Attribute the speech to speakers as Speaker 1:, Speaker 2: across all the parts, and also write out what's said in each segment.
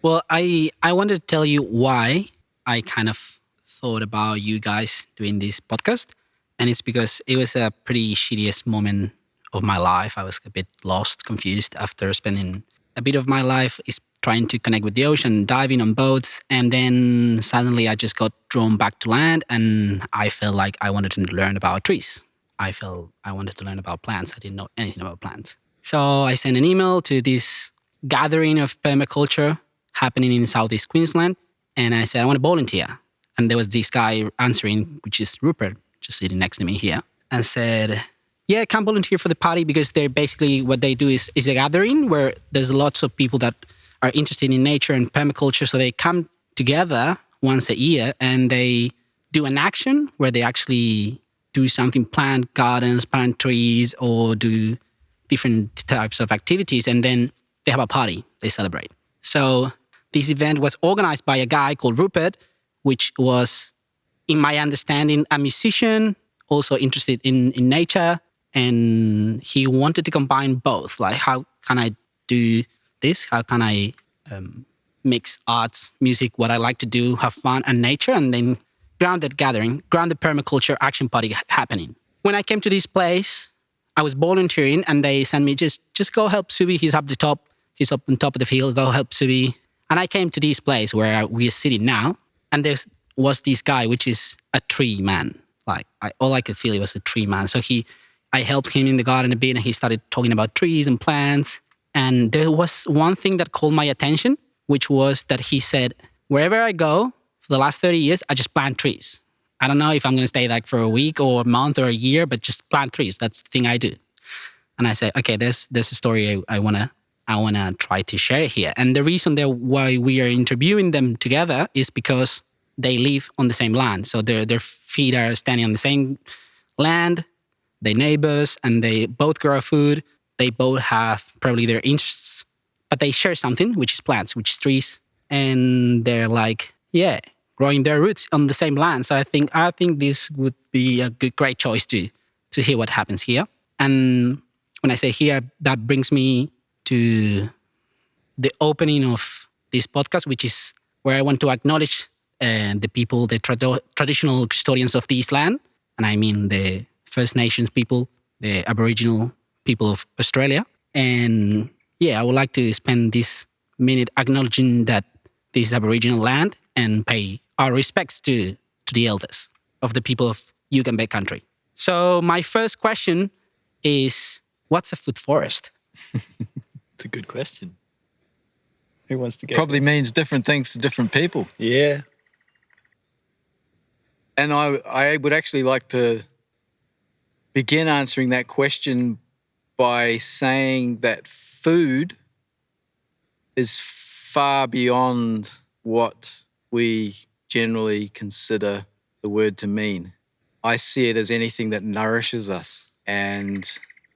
Speaker 1: Well, I wanted to tell you why I kind of thought about you guys doing this podcast. And it's because it was a pretty shittiest moment of my life. I was a bit lost, confused after spending a bit of my life is trying to connect with the ocean, diving on boats. And then suddenly I just got drawn back to land and I felt like I wanted to learn about trees. I felt I wanted to learn about plants. I didn't know anything about plants. So I sent an email to this gathering of permaculture happening in Southeast Queensland. And I said, I want to volunteer. And there was this guy answering, which is Rupert, just sitting next to me here, and said, yeah, I can volunteer for the party because they're basically what they do is a gathering where there's lots of people that are interested in nature and permaculture. So they come together once a year and they do an action where they actually do something, plant gardens, plant trees, or do different types of activities. And then they have a party, they celebrate. So this event was organized by a guy called Rupert, which was, in my understanding, a musician, also interested in nature. And he wanted to combine both. Like, how can I do this? How can I mix arts, music, what I like to do, have fun, and nature? And then Grounded Permaculture Action Party happening. When I came to this place, I was volunteering and they sent me, just go help Suvi. He's up the top. He's up on top of the field. Go help Suvi. And I came to this place where we are sitting now. And there was this guy, which is a tree man. Like, all I could feel, he was a tree man. So I helped him in the garden a bit and he started talking about trees and plants. And there was one thing that called my attention, which was that he said, wherever I go for the last 30 years, I just plant trees. I don't know if I'm going to stay like for a week or a month or a year, but just plant trees. That's the thing I do. And I said, okay, there's a story I want to try to share here. And the reason why we are interviewing them together is because they live on the same land. So their feet are standing on the same land, they're neighbors, and they both grow food. They both have probably their interests, but they share something, which is plants, which is trees. And they're like, yeah, growing their roots on the same land. So I think this would be a great choice to hear what happens here. And when I say here, that brings me to the opening of this podcast, which is where I want to acknowledge the people, the traditional custodians of this land. And I mean the First Nations people, the Aboriginal people of Australia. And yeah, I would like to spend this minute acknowledging that this is Aboriginal land and pay our respects to the elders of the people of Yugambeh country. So my first question is, what's a food forest?
Speaker 2: It's a good question. Who wants to go?
Speaker 3: Probably means different things to different people.
Speaker 2: Yeah.
Speaker 3: And I would actually like to begin answering that question by saying that food is far beyond what we generally consider the word to mean. I see it as anything that nourishes us, and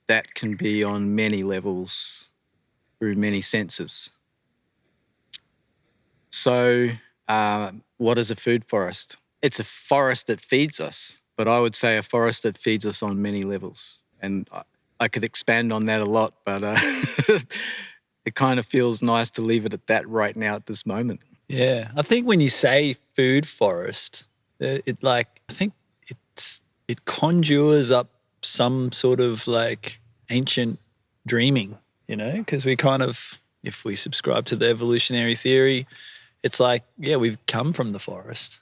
Speaker 3: that can be on many levels through many senses. So what is a food forest? It's a forest that feeds us, but I would say a forest that feeds us on many levels. And I could expand on that a lot, but it kind of feels nice to leave it at that right now at this moment.
Speaker 2: Yeah, I think when you say food forest, it conjures up some sort of like ancient dreaming, you know, because we kind of, if we subscribe to the evolutionary theory, it's like, yeah, we've come from the forest.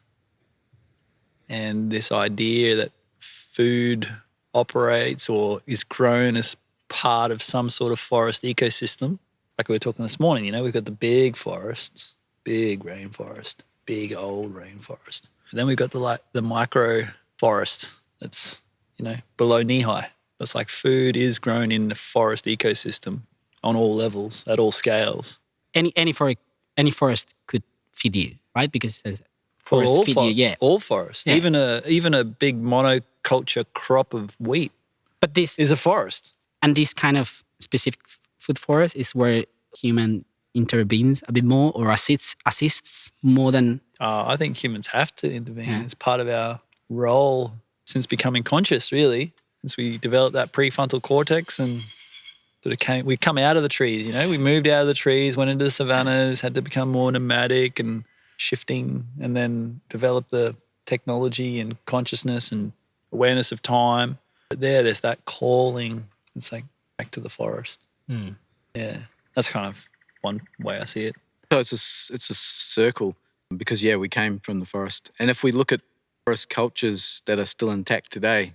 Speaker 2: And this idea that food operates or is grown as part of some sort of forest ecosystem, like we were talking this morning, you know, we've got the big forests, big rainforest, big old rainforest. And then we've got the micro forest that's, you know, below knee high. It's like food is grown in the forest ecosystem on all levels, at all scales.
Speaker 1: Any forest could feed you, right? Because forests feed you, yeah.
Speaker 2: All forests, yeah. Even a big monoculture crop of wheat.
Speaker 1: But this
Speaker 2: is a forest.
Speaker 1: And this kind of specific food forest is where human intervenes a bit more or assists more than...
Speaker 2: I think humans have to intervene. Yeah. It's part of our role since becoming conscious, really, since we developed that prefrontal cortex and we come out of the trees, we moved out of the trees, went into the savannas, had to become more nomadic and shifting, and then develop the technology and consciousness and awareness of time. But there's that calling. It's like back to the forest. Yeah, that's kind of one way I see it.
Speaker 3: So it's a circle because, we came from the forest. And if we look at forest cultures that are still intact today,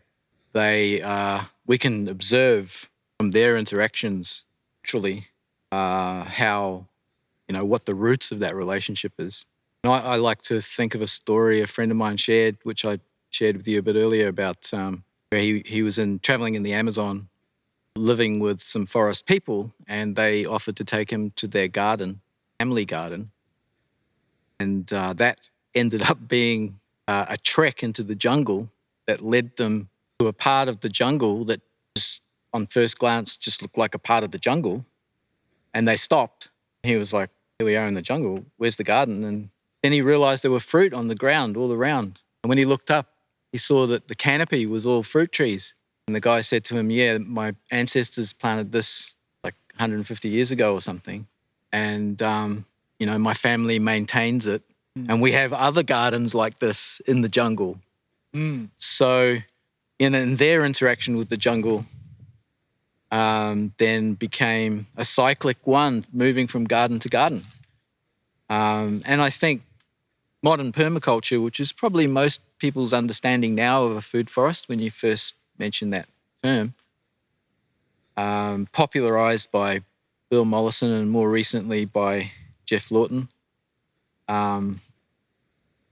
Speaker 3: we can observe from their interactions, actually, how, what the roots of that relationship is. And I like to think of a story a friend of mine shared, which I shared with you a bit earlier, about where he was traveling in the Amazon, living with some forest people, and they offered to take him to their garden, family garden. And that ended up being a trek into the jungle that led them to a part of the jungle that just, on first glance, just looked like a part of the jungle. And they stopped. He was like, here we are in the jungle. Where's the garden? And then he realized there were fruit on the ground all around. And when he looked up, he saw that the canopy was all fruit trees. And the guy said to him, my ancestors planted this like 150 years ago or something. And, my family maintains it. And we have other gardens like this in the jungle. So in their interaction with the jungle, then became a cyclic one, moving from garden to garden. And I think modern permaculture, which is probably most people's understanding now of a food forest when you first mentioned that term, popularized by Bill Mollison and more recently by Jeff Lawton,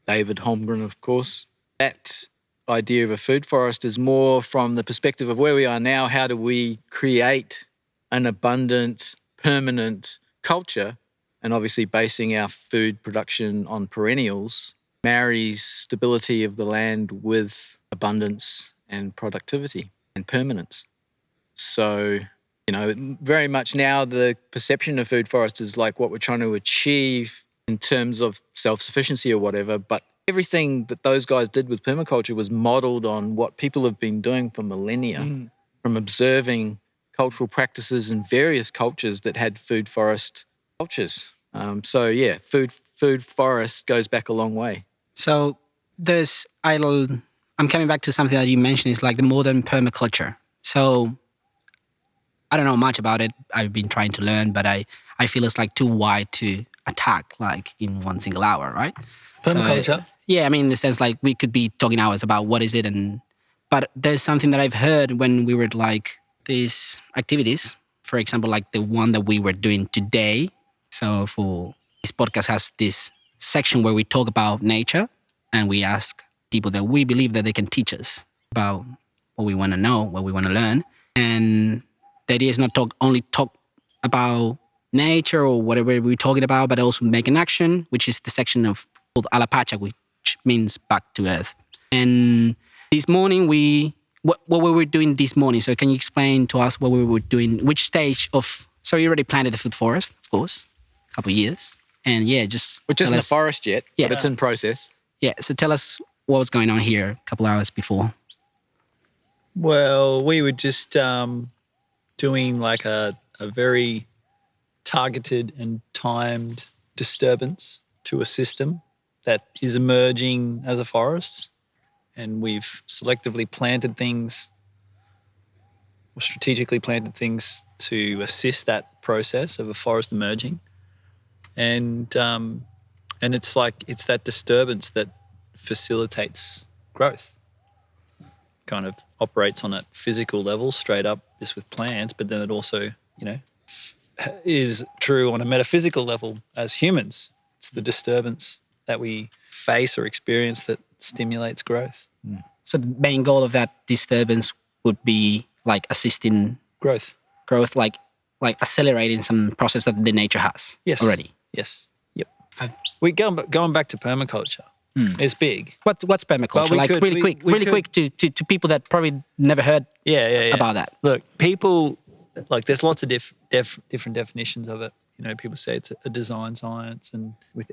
Speaker 3: David Holmgren, of course. That idea of a food forest is more from the perspective of where we are now. How do we create an abundant, permanent culture? And obviously basing our food production on perennials marries stability of the land with abundance and productivity and permanence. So, very much now the perception of food forest is like what we're trying to achieve in terms of self-sufficiency or whatever, but everything that those guys did with permaculture was modeled on what people have been doing for millennia, from observing cultural practices in various cultures that had food forest cultures. Food forest goes back a long way.
Speaker 1: So I'm coming back to something that you mentioned, is like the modern permaculture. So I don't know much about it. I've been trying to learn, but I feel it's like too wide to attack like in one single hour, right?
Speaker 2: Permaculture?
Speaker 1: In the sense like we could be talking hours about what is it, but there's something that I've heard when we were like these activities, for example, like the one that we were doing today. So for this podcast has this section where we talk about nature and we ask people that we believe that they can teach us about what we want to know, what we want to learn. And the idea is not only talk about nature or whatever we're talking about, but also make an action, which is the section called a la pacha, which means back to earth. And this morning what we were doing this morning. So can you explain to us what we were doing, which stage of, so you already planted the food forest, of course, a couple of years. And
Speaker 3: which isn't a forest yet, but it's in process.
Speaker 1: Yeah, so tell us what was going on here a couple hours before.
Speaker 2: Well, we were just doing like a very targeted and timed disturbance to a system that is emerging as a forest. And we've selectively planted things or strategically planted things to assist that process of a forest emerging. And it's that disturbance that facilitates growth. Kind of operates on a physical level straight up just with plants, but then it also, is true on a metaphysical level as humans. It's the disturbance that we face or experience that stimulates growth.
Speaker 1: So the main goal of that disturbance would be like assisting
Speaker 2: growth,
Speaker 1: like accelerating some process that the nature has already.
Speaker 2: Yes. Yep. We going back to permaculture. It's big.
Speaker 1: What's permaculture? Like really quick to people that probably never heard about that.
Speaker 2: Look, people like there's lots of different definitions of it. People say it's a design science and with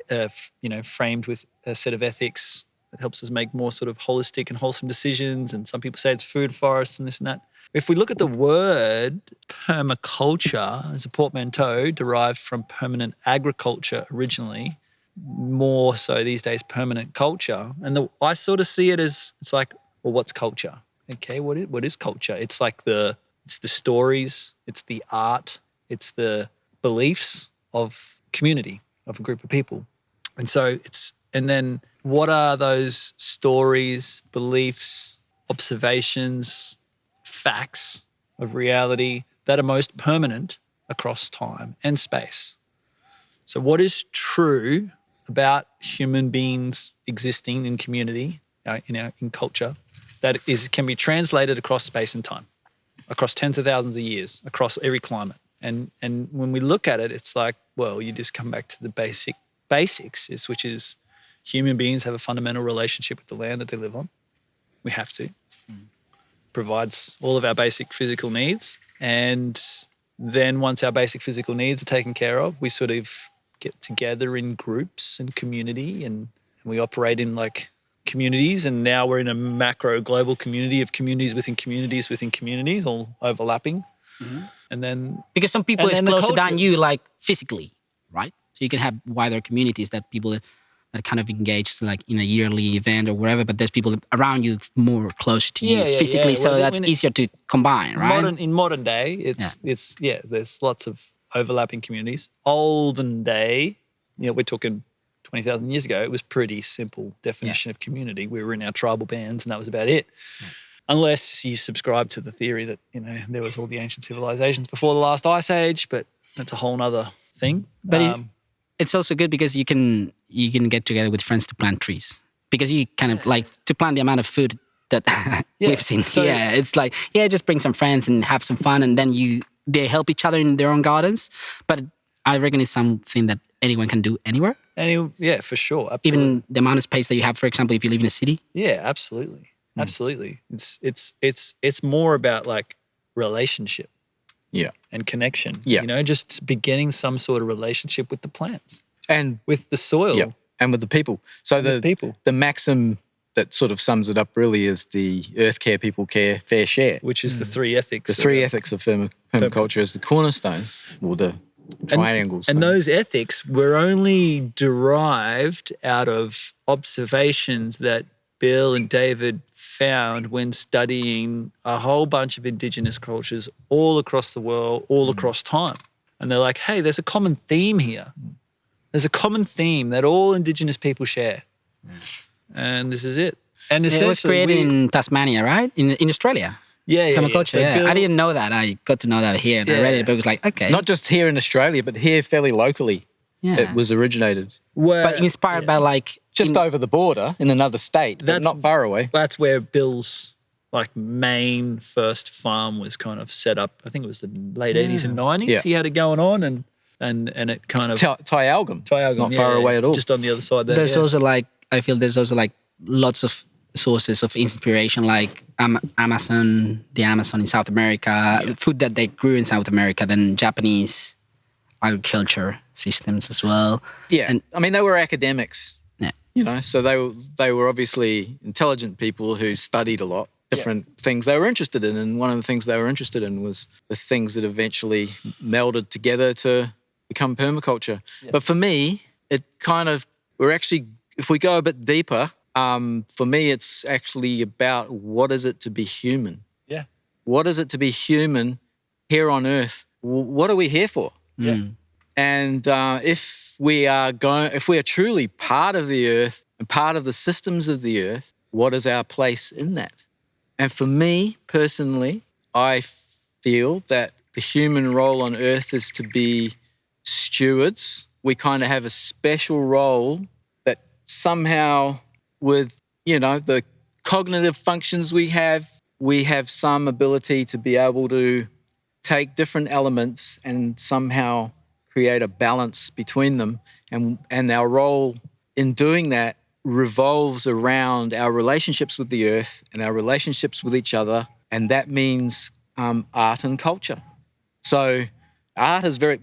Speaker 2: framed with a set of ethics that helps us make more sort of holistic and wholesome decisions. And some people say it's food forests and this and that. if we look at the word permaculture as a portmanteau derived from permanent agriculture originally, more so these days permanent culture. And I sort of see it as, it's like, well, what's culture? Okay, what is culture? It's like it's the stories, it's the art, it's the beliefs of community, of a group of people. And so and then what are those stories, beliefs, observations, facts of reality that are most permanent across time and space? So what is true about human beings existing in community, in culture, that can be translated across space and time, across tens of thousands of years, across every climate. And when we look at it, it's like, well, you just come back to the basics, which is human beings have a fundamental relationship with the land that they live on. We have to. Provides all of our basic physical needs. And then once our basic physical needs are taken care of, we sort of get together in groups and community, and we operate in like communities. And now we're in a macro global community of communities within communities, all overlapping. And then
Speaker 1: because some people is closer than you, like physically, right? So you can have wider communities that people that kind of engage like in a yearly event or whatever, but there's people around you more close to you physically,
Speaker 2: yeah.
Speaker 1: so
Speaker 2: Well,
Speaker 1: that's easier to combine, right?
Speaker 2: In modern day, there's lots of overlapping communities. Olden day, we're talking 20,000 years ago, it was pretty simple definition of community. We were in our tribal bands and that was about it. Unless you subscribe to the theory that, there was all the ancient civilizations before the last ice age, but that's a whole nother thing.
Speaker 1: But it's also good because you can get together with friends to plant trees, because you kind of like to plant the amount of food that we've seen. So, it's like, just bring some friends and have some fun, and then they help each other in their own gardens. But I reckon it's something that anyone can do anywhere.
Speaker 2: For sure. Absolutely.
Speaker 1: Even the amount of space that you have, for example, if you live in a city.
Speaker 2: Yeah, absolutely. Absolutely. It's more about like relationship.
Speaker 3: Yeah.
Speaker 2: And connection.
Speaker 3: Yeah.
Speaker 2: Just beginning some sort of relationship with the plants.
Speaker 3: And
Speaker 2: with the soil.
Speaker 3: Yeah. And with the people. So the maxim that sort of sums it up really is the earth care, people care, fair share.
Speaker 2: Which is the three ethics.
Speaker 3: The three ethics of permaculture as the cornerstones, or the triangles.
Speaker 2: And those ethics were only derived out of observations that Bill and David found when studying a whole bunch of indigenous cultures all across the world, all across time. And they're like, hey, there's a common theme here. There's a common theme that all indigenous people share. And this is it. And
Speaker 1: it was created in Tasmania, right? In Australia. Permaculture,
Speaker 2: yeah. So
Speaker 1: I didn't know that. I got to know that here. And I read it, but it was like, okay.
Speaker 3: Not just here in Australia, but here fairly locally. Yeah. It was originated.
Speaker 1: But inspired by like...
Speaker 3: Just over the border in another state, but not far away.
Speaker 2: That's where Bill's main first farm was kind of set up. I think it was the late 80s and 90s. Yeah. He had it going on and it kind of...
Speaker 3: Tyalgum. It's not far away at all.
Speaker 2: Just on the other side there.
Speaker 1: There's also I feel there's also lots of sources of inspiration, like the Amazon in South America, food that they grew in South America, then Japanese agriculture systems as well.
Speaker 3: Yeah,
Speaker 1: and
Speaker 3: I mean, they were academics. Yeah. So they were obviously intelligent people who studied a lot, different things they were interested in. And one of the things they were interested in was the things that eventually melded together to become permaculture. Yeah. But for me, it kind of, if we go a bit deeper, for me, it's actually about what is it to be human?
Speaker 2: Yeah.
Speaker 3: What is it to be human here on Earth? What are we here for?
Speaker 2: Yeah.
Speaker 3: And if we are truly part of the Earth and part of the systems of the Earth, what is our place in that? And for me personally, I feel that the human role on Earth is to be stewards. We kind of have a special role that somehow, with the cognitive functions we have some ability to be able to take different elements and somehow create a balance between them. And our role in doing that revolves around our relationships with the earth and our relationships with each other. And that means art and culture. So art is very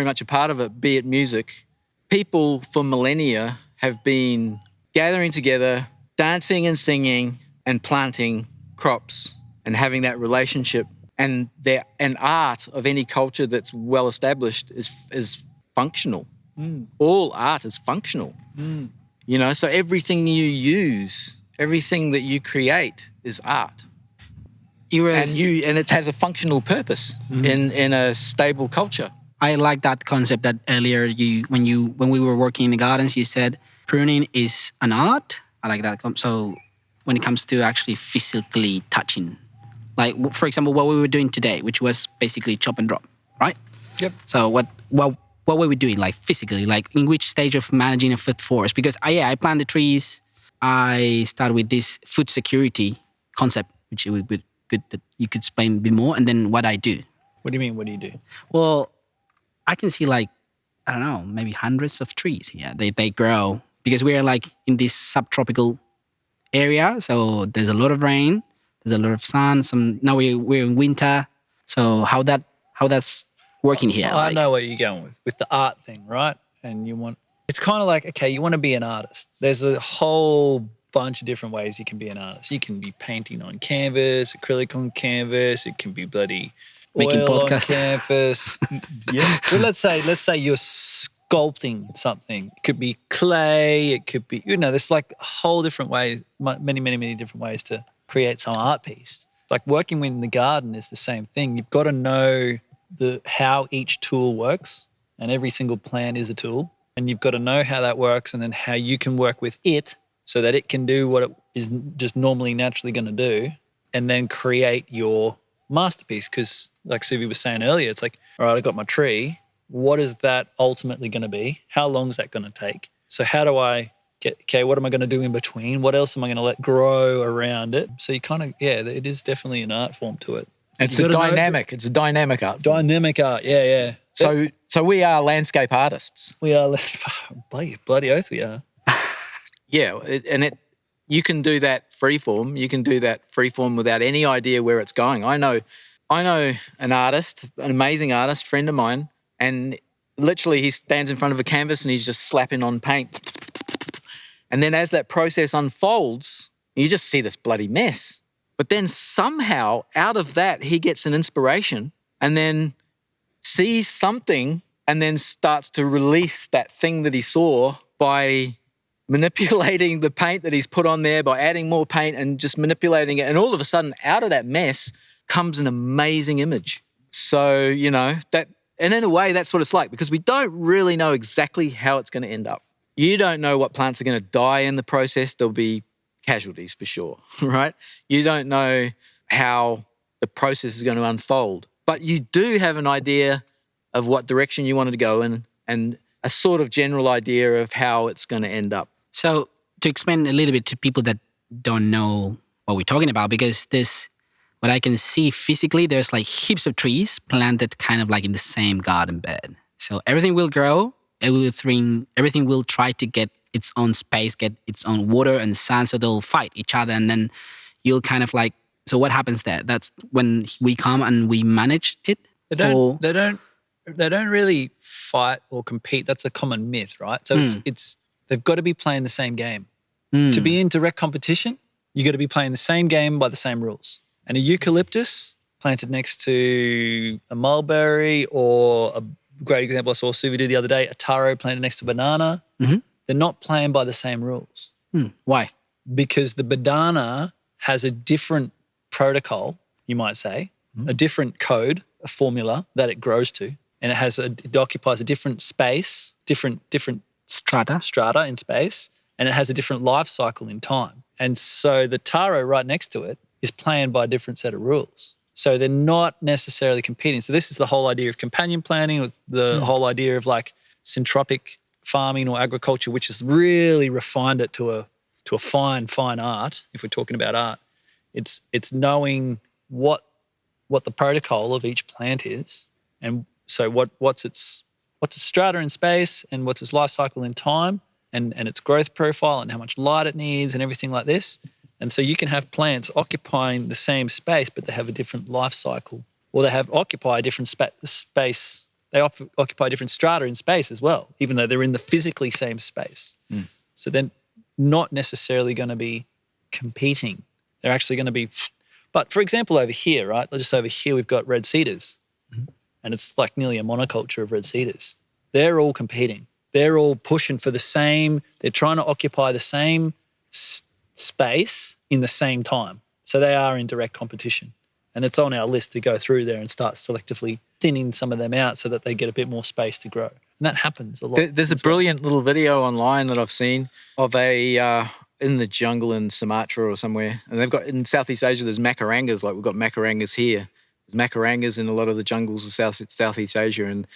Speaker 3: much a part of it, be it music. People for millennia have been gathering together, dancing and singing and planting crops and having that relationship. And art of any culture that's well established is functional. All art is functional. You know, so everything you use, everything that you create is art. And it has a functional purpose in a stable culture.
Speaker 1: I like that concept that earlier when we were working in the gardens, you said pruning is an art. I like that. So when it comes to actually physically touching, like for example, what we were doing today, which was basically chop and drop, right?
Speaker 2: Yep.
Speaker 1: So what were we doing, like physically, like in which stage of managing a food forest? Because I plant the trees. I start with this food security concept, which would be good that you could explain a bit more, and then what I do.
Speaker 2: What do you mean? What do you do?
Speaker 1: Well, I can see like, I don't know, maybe hundreds of trees here. They grow because we are like in this subtropical area. So there's a lot of rain, there's a lot of sun. Now we're in winter. So how that's working here?
Speaker 2: I know where you're going with the art thing, right? And it's kind of like, okay, you want to be an artist. There's a whole bunch of different ways you can be an artist. You can be painting on canvas, acrylic on canvas. It can be bloody
Speaker 1: making
Speaker 2: oil
Speaker 1: podcast
Speaker 2: on canvas. Yeah. Well, let's say you're sculpting something. It could be clay. It could be, there's like a whole different ways, many different ways to create some art piece. Like working in the garden is the same thing. You've got to know how each tool works, and every single plant is a tool, and you've got to know how that works, and then how you can work with it so that it can do what it is just normally naturally going to do, and then create your masterpiece. Because like Suvi was saying earlier, it's like, all right, I got my tree. What is that ultimately going to be? How long is that going to take? So how do I what am I going to do in between? What else am I going to let grow around it? So you kind of, it is definitely an art form to it.
Speaker 3: It's a dynamic art.
Speaker 2: Dynamic art, yeah.
Speaker 3: So we are landscape artists.
Speaker 2: We are, bloody oath we are.
Speaker 3: Yeah, you can do that freeform. You can do that freeform without any idea where it's going. I know an artist, an amazing artist, friend of mine, and literally he stands in front of a canvas and he's just slapping on paint. And then as that process unfolds, you just see this bloody mess. But then somehow out of that, he gets an inspiration and then sees something and then starts to release that thing that he saw by manipulating the paint that he's put on there, by adding more paint and just manipulating it. And all of a sudden, out of that mess comes an amazing image. So, that, and in a way, that's what it's like, because we don't really know exactly how it's going to end up. You don't know what plants are going to die in the process. There'll be casualties for sure, right? You don't know how the process is going to unfold, but you do have an idea of what direction you wanted to go in and a sort of general idea of how it's going to end up.
Speaker 1: So to explain a little bit to people that don't know what we're talking about, because what I can see physically, there's like heaps of trees planted kind of like in the same garden bed. So everything will grow, everything will try to get its own space, get its own water and sun, so they'll fight each other, and then you'll kind of like, so what happens there? That's when we come and we manage it?
Speaker 2: They don't really fight or compete. That's a common myth, right? So they've got to be playing the same game. To be in direct competition, you got to be playing the same game by the same rules. And a eucalyptus planted next to a mulberry, or a great example I saw Suvi do the other day, a taro planted next to a banana. Mm-hmm. They're not playing by the same rules.
Speaker 1: Why?
Speaker 2: Because the banana has a different protocol, you might say, a different code, a formula that it grows to, and it occupies a different space, different strata in space, and it has a different life cycle in time. And so the taro right next to it is playing by a different set of rules. So they're not necessarily competing. So this is the whole idea of companion planting, the whole idea of like syntropic farming or agriculture, which has really refined it to a fine art. If we're talking about art, it's knowing what the protocol of each plant is, and so what's its strata in space, and what's its life cycle in time, and its growth profile, and how much light it needs, and everything like this. And so you can have plants occupying the same space, but they have a different life cycle, or they occupy a different space. They occupy different strata in space as well, even though they're in the physically same space. So they're not necessarily going to be competing. They're actually going to be But for example, over here, right? Just over here, we've got red cedars. And it's like nearly a monoculture of red cedars. They're all competing. They're all pushing for the same, they're trying to occupy the same space in the same time. So they are in direct competition. And it's on our list to go through there and start selectively thinning some of them out so that they get a bit more space to grow. And that happens a lot.
Speaker 3: There's a brilliant little video online that I've seen of a in the jungle in Sumatra or somewhere. And they've got, in Southeast Asia, there's macarangas. Like we've got macarangas here. There's macarangas in a lot of the jungles of Southeast Asia. And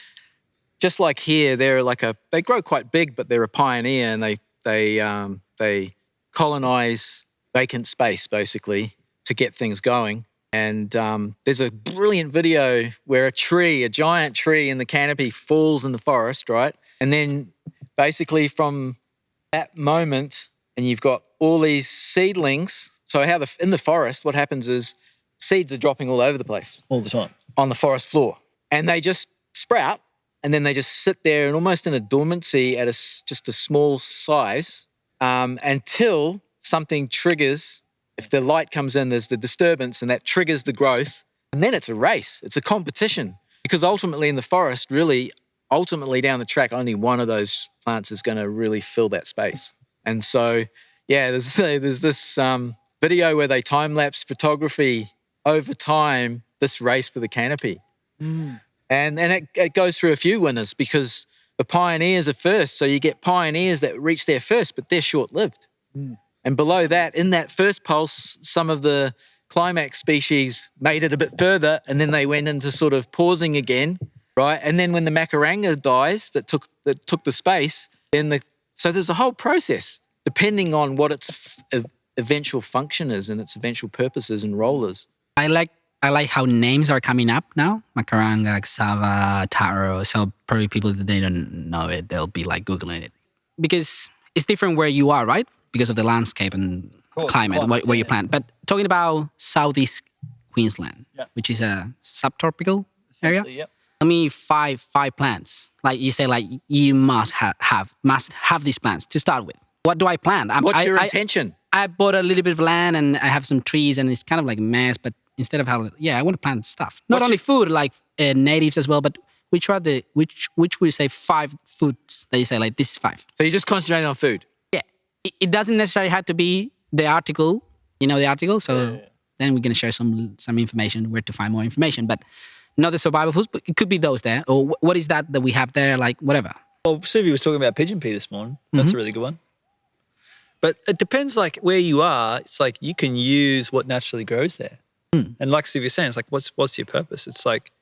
Speaker 3: just like here, they grow quite big, but they're a pioneer, and they colonize vacant space basically to get things going. And there's a brilliant video where a giant tree in the canopy falls in the forest, right? And then basically from that moment, and you've got all these seedlings. So in the forest, what happens is seeds are dropping all over the place.
Speaker 2: All the time.
Speaker 3: On the forest floor. And they just sprout, and then they just sit there and almost in a dormancy at just a small size until something triggers. If the light comes in, there's the disturbance, and that triggers the growth. And then it's a race. It's a competition. Because ultimately in the forest, ultimately down the track, only one of those plants is going to really fill that space. And so, yeah, there's this video where they time-lapse photography over time, this race for the canopy. And it goes through a few winners because the pioneers are first. So you get pioneers that reach there first, but they're short-lived. And below that, in that first pulse, some of the climax species made it a bit further, and then they went into sort of pausing again, right? And then when the macaranga dies that took the space, so there's a whole process depending on what its eventual function is and its eventual purposes and role is.
Speaker 1: I like how names are coming up now. Macaranga, cassava, taro. So probably people that they don't know it, they'll be like Googling it. Because it's different where you are, right? Because of the landscape and climate where you plant. But talking about Southeast Queensland, which is a subtropical area.
Speaker 2: Yep.
Speaker 1: Tell me five plants. Like you say, like you must have these plants to start with. What do I plant?
Speaker 3: What's your intention?
Speaker 1: I bought a little bit of land and I have some trees and it's kind of like a mess. But instead of I want to plant stuff. Not only food, like natives as well. But which would you say 5 foods that you say like this is 5?
Speaker 3: So you're just concentrating on food.
Speaker 1: Yeah, it doesn't necessarily have to be the article. You know the article, so then we're gonna share some information where to find more information. But not the survival foods, but it could be those there. Or what is that we have there? Like whatever.
Speaker 2: Well, Suvi was talking about pigeon pea this morning. That's a really good one. But it depends, like where you are. It's like you can use what naturally grows there. And like Suvi was saying, it's like what's your purpose? It's like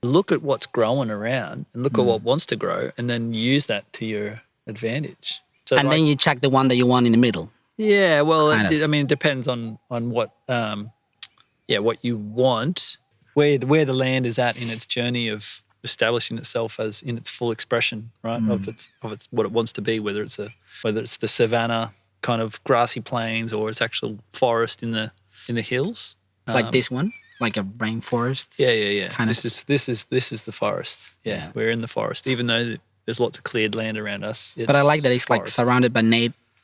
Speaker 2: look at what's growing around and look at what wants to grow, and then use that to your advantage. So
Speaker 1: and then you check the one that you want in the middle.
Speaker 2: Yeah, well, it depends on what what you want, where the land is at in its journey of establishing itself as in its full expression, right? Of its what it wants to be, whether it's the savanna kind of grassy plains or it's actual forest in the hills,
Speaker 1: like this one, like a rainforest.
Speaker 2: Yeah. This is the forest. Yeah, we're in the forest, even though there's lots of cleared land around us.
Speaker 1: But I like that it's like surrounded by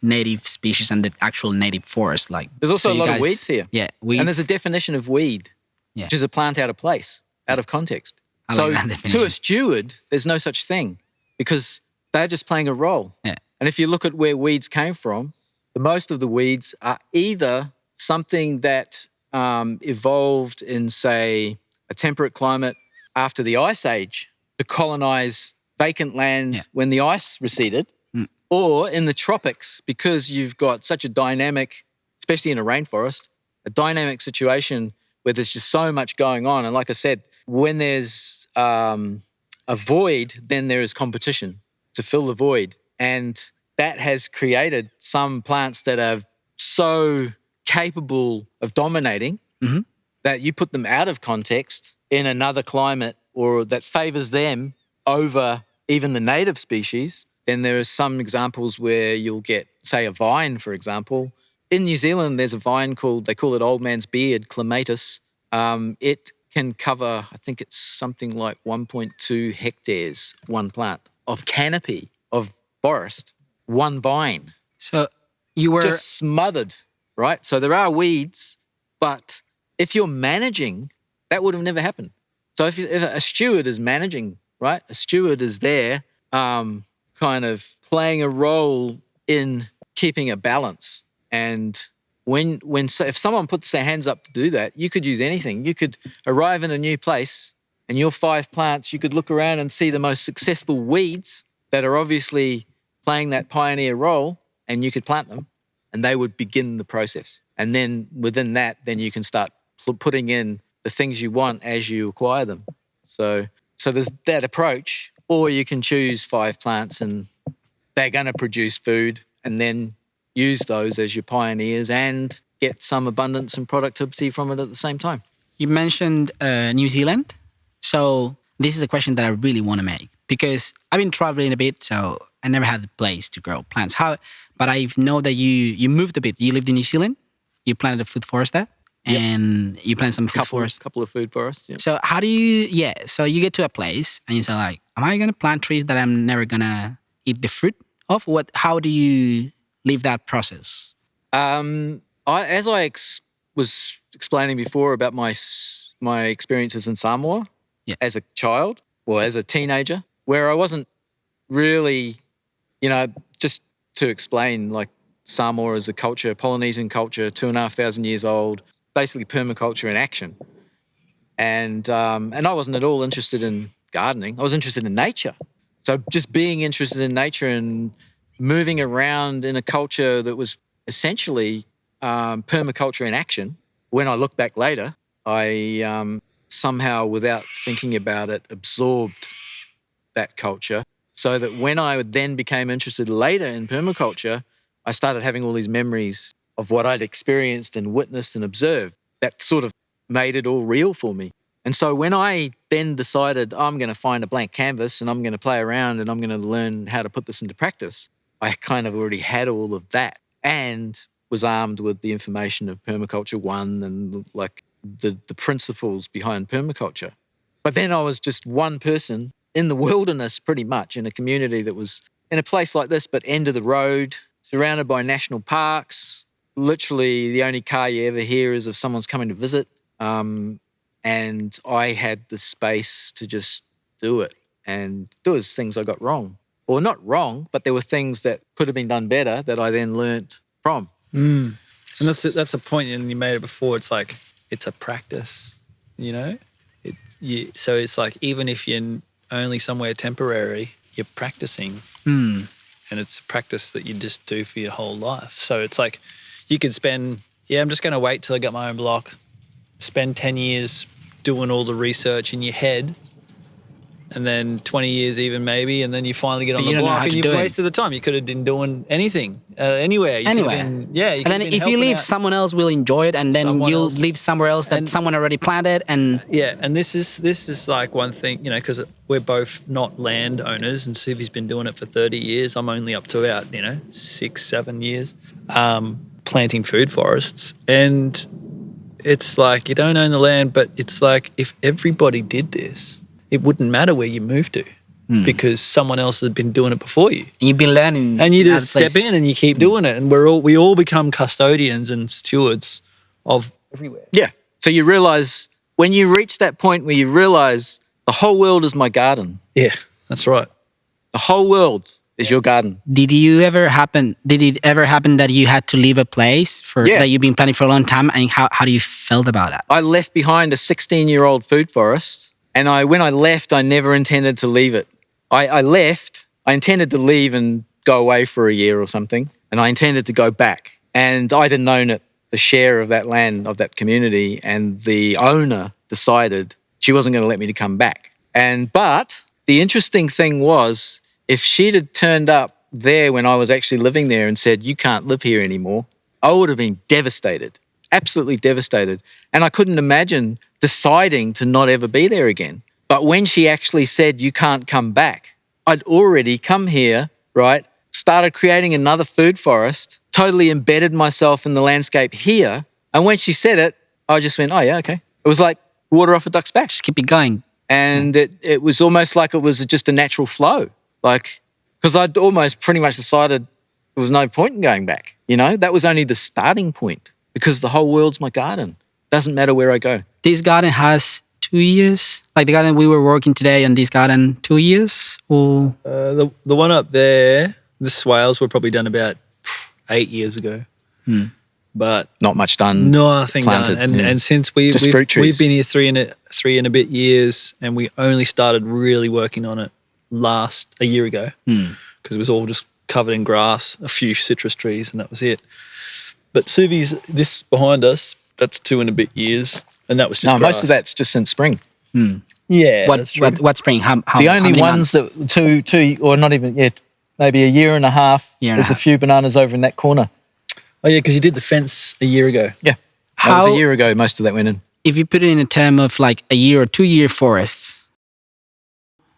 Speaker 1: native species and the actual native forest. Like
Speaker 3: there's also a lot of weeds here.
Speaker 1: Yeah, weeds.
Speaker 3: And there's a definition of weed, which is a plant out of place, out of context.
Speaker 1: I like that definition.
Speaker 3: To a steward, there's no such thing because they're just playing a role.
Speaker 1: Yeah.
Speaker 3: And if you look at where weeds came from, most of the weeds are either something that evolved in, say, a temperate climate after the Ice Age to colonize vacant land when the ice receded, or in the tropics because you've got such a dynamic, especially in a rainforest, a dynamic situation where there's just so much going on. And like I said, when there's a void, then there is competition to fill the void. And that has created some plants that are so capable of dominating that you put them out of context in another climate or that favors them over even the native species. Then there are some examples where you'll get, say, a vine, for example. In New Zealand, there's a vine they call it old man's beard, clematis. It can cover, I think it's something like 1.2 hectares, one plant, of canopy, of forest, one vine.
Speaker 1: So you were
Speaker 3: just smothered, right? So there are weeds, but if you're managing, that would have never happened. So if a steward is managing, right? A steward is there kind of playing a role in keeping a balance. And if someone puts their hands up to do that, you could use anything. You could arrive in a new place and your 5 plants, you could look around and see the most successful weeds that are obviously playing that pioneer role, and you could plant them and they would begin the process. And then within that, then you can start putting in the things you want as you acquire them. So there's that approach, or you can choose 5 plants and they're going to produce food, and then use those as your pioneers and get some abundance and productivity from it at the same time.
Speaker 1: You mentioned New Zealand. So this is a question that I really want to make, because I've been traveling a bit, so I never had the place to grow plants. But I know that you moved a bit. You lived in New Zealand. You planted a food forest there, and you planted some food forest.
Speaker 3: Couple of food forests. Yeah.
Speaker 1: So how do you? So you get to a place and you say like, am I going to plant trees that I'm never gonna eat the fruit of? How do you live that process?
Speaker 3: As I was explaining before about my experiences in Samoa as a child, or as a teenager, where I wasn't really, just to explain, like Samoa is a culture, Polynesian culture, 2,500 years old, basically permaculture in action. And I wasn't at all interested in gardening. I was interested in nature. So just being interested in nature and moving around in a culture that was essentially permaculture in action. When I look back later, I somehow, without thinking about it, absorbed that culture, so that when I then became interested later in permaculture, I started having all these memories of what I'd experienced and witnessed and observed. That sort of made it all real for me. And so when I then decided I'm going to find a blank canvas and I'm going to play around and I'm going to learn how to put this into practice, I kind of already had all of that and was armed with the information of Permaculture 1 and like the principles behind permaculture. But then I was just one person in the wilderness, pretty much, in a community that was in a place like this, but end of the road, surrounded by national parks. Literally the only car you ever hear is if someone's coming to visit. And I had the space to just do it. And there was things I got wrong. Or not wrong, but there were things that could have been done better that I then learnt from.
Speaker 2: And that's a point, and you made it before. It's like, it's a practice, So it's like, even if you're only somewhere temporary, you're practicing. And it's a practice that you just do for your whole life. So it's like, you could spend, I'm just going to wait till I get my own block, spend 10 years doing all the research in your head, and then 20 years even maybe, and then you finally get on the block and you've wasted the time. You could have been doing anything, anywhere.
Speaker 1: And then if you leave, someone else will enjoy it, and then you'll leave somewhere else that someone already planted. And
Speaker 2: and this is like one thing, because we're both not landowners, and Suvi's been doing it for 30 years. I'm only up to about 6-7 years planting food forests. And it's like, you don't own the land, but it's like, if everybody did this, it wouldn't matter where you move to, because someone else had been doing it before you.
Speaker 1: You've been learning,
Speaker 2: and you just step in and you keep doing it, and we all become custodians and stewards of everywhere.
Speaker 3: Yeah. So you realise, when you reach that point where you realise the whole world is my garden.
Speaker 2: Yeah, that's right.
Speaker 3: The whole world is your garden.
Speaker 1: Did it ever happen that you had to leave a place that you've been planning for a long time, and how do you felt about that?
Speaker 3: I left behind a 16-year-old food forest. And when I left, I never intended to leave it. I left, I intended to leave and go away for a year or something, and I intended to go back. And I didn't own it, the share of that land, of that community, and the owner decided she wasn't going to let me to come back. But the interesting thing was, if she'd have turned up there when I was actually living there and said, you can't live here anymore, I would have been devastated, absolutely devastated. And I couldn't imagine deciding to not ever be there again. But when she actually said, you can't come back, I'd already come here, right? Started creating another food forest, totally embedded myself in the landscape here. And when she said it, I just went, oh yeah, okay. It was like water off a duck's back.
Speaker 1: Just keep it going.
Speaker 3: And it was almost like it was just a natural flow. Like, because I'd almost pretty much decided there was no point in going back. That was only the starting point, because the whole world's my garden. Doesn't matter where I go.
Speaker 1: This garden has 2 years? Like the garden we were working today on this garden, 2 years? Or
Speaker 2: The one up there, the swales were probably done about 8 years ago. But
Speaker 3: Not much done.
Speaker 2: nothing
Speaker 3: planted,
Speaker 2: done.
Speaker 3: yeah.
Speaker 2: And since
Speaker 3: Just fruit trees.
Speaker 2: we've been here three and a bit years, and we only started really working on it a year ago, because it was all just covered in grass, a few citrus trees, and that was it. But Suvi's, this behind us, that's 2 and a bit years, and that was just
Speaker 3: No,
Speaker 2: grass.
Speaker 3: most of that's just since spring.
Speaker 2: Yeah, that's true.
Speaker 1: what spring? How
Speaker 3: The only
Speaker 1: many
Speaker 3: ones
Speaker 1: months?
Speaker 3: that two or not even yet, maybe a year and a half.
Speaker 1: Year and
Speaker 3: There's
Speaker 1: a
Speaker 3: a
Speaker 1: half.
Speaker 3: few bananas over in that corner.
Speaker 2: Oh yeah, because you did the fence a year ago.
Speaker 3: Yeah, that
Speaker 1: How-
Speaker 3: was a year ago. Most of that went in.
Speaker 1: If you put it in a term of like a year or 2 year forests,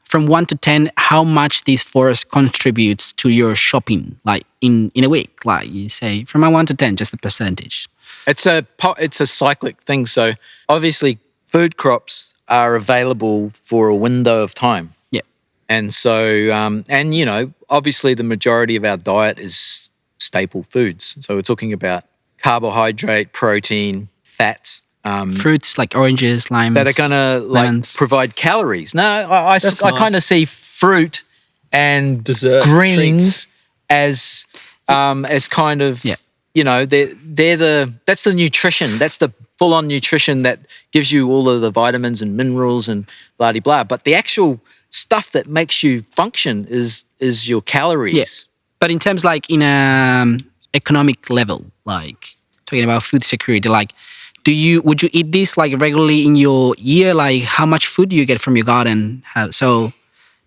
Speaker 1: from 1 to 10, how much this forest contributes to your shopping, like in a week? Like you say, from a 1 to 10, just a percentage.
Speaker 3: It's a cyclic thing. So obviously, food crops are available for a window of time.
Speaker 1: Yeah.
Speaker 3: And so, and you know, obviously, the majority of our diet is staple foods. So we're talking about carbohydrate, protein, fats.
Speaker 1: Fruits like oranges, limes.
Speaker 3: That are going to like
Speaker 1: lemons.
Speaker 3: provide calories. No, I
Speaker 2: That's
Speaker 3: kind
Speaker 2: nice.
Speaker 3: of see fruit and
Speaker 2: Dessert,
Speaker 3: greens as kind of
Speaker 1: Yeah.
Speaker 3: you know that's the nutrition. That's the full on nutrition that gives you all of the vitamins and minerals and blah de blah. But the actual stuff that makes you function is your calories.
Speaker 1: Yeah. But in terms like in economic level, like talking about food security, like would you eat this like regularly in your year? Like how much food do you get from your garden? So